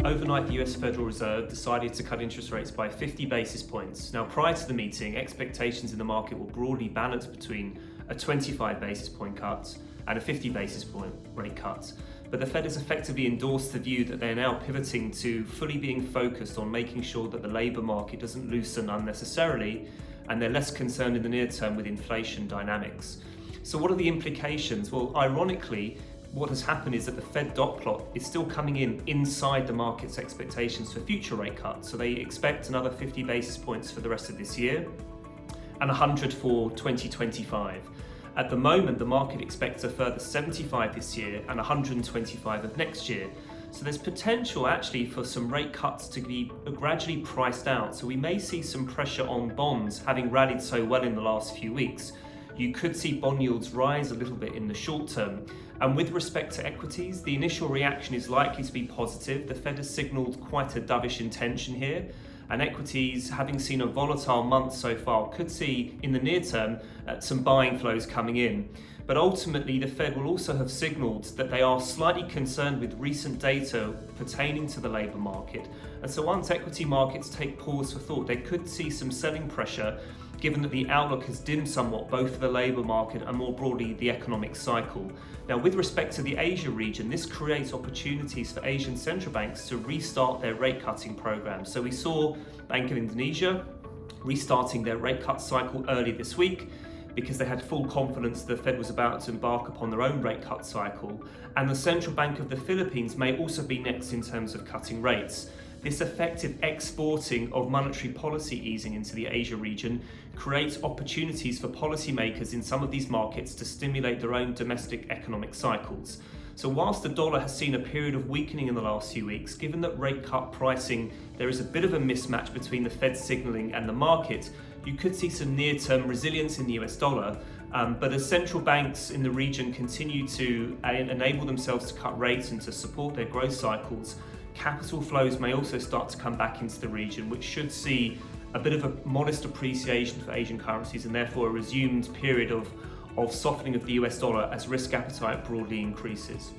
overnight the US Federal Reserve decided to cut interest rates by 50 basis points. Now, prior to the meeting, expectations in the market were broadly balanced between a 25 basis point cut and a 50 basis point rate cut. But the Fed has effectively endorsed the view that they're now pivoting to fully being focused on making sure that the labour market doesn't loosen unnecessarily, and they're less concerned in the near term with inflation dynamics. So what are the implications? Well, ironically, what has happened is that the Fed dot plot is still coming in inside the market's expectations for future rate cuts. So they expect another 50 basis points for the rest of this year and 100 for 2025. At the moment, the market expects a further 75 this year and 125 of next year. So there's potential actually for some rate cuts to be gradually priced out. So we may see some pressure on bonds, having rallied so well in the last few weeks. You could see bond yields rise a little bit in the short term. And with respect to equities, the initial reaction is likely to be positive. The Fed has signalled quite a dovish intention here. And equities, having seen a volatile month so far, could see in the near term some buying flows coming in. But ultimately, the Fed will also have signalled that they are slightly concerned with recent data pertaining to the labour market. And so once equity markets take pause for thought, they could see some selling pressure, given that the outlook has dimmed somewhat, both for the labour market and more broadly the economic cycle. Now, with respect to the Asia region, this creates opportunities for Asian central banks to restart their rate cutting programs. So we saw Bank of Indonesia restarting their rate cut cycle early this week, because they had full confidence the Fed was about to embark upon their own rate cut cycle. And the Central Bank of the Philippines may also be next in terms of cutting rates. This effective exporting of monetary policy easing into the Asia region creates opportunities for policymakers in some of these markets to stimulate their own domestic economic cycles. So whilst the dollar has seen a period of weakening in the last few weeks, given that rate cut pricing, there is a bit of a mismatch between the Fed signalling and the market, you could see some near-term resilience in the US dollar. But as central banks in the region continue to enable themselves to cut rates and to support their growth cycles, capital flows may also start to come back into the region, which should see a bit of a modest appreciation for Asian currencies and therefore a resumed period of softening of the US dollar as risk appetite broadly increases.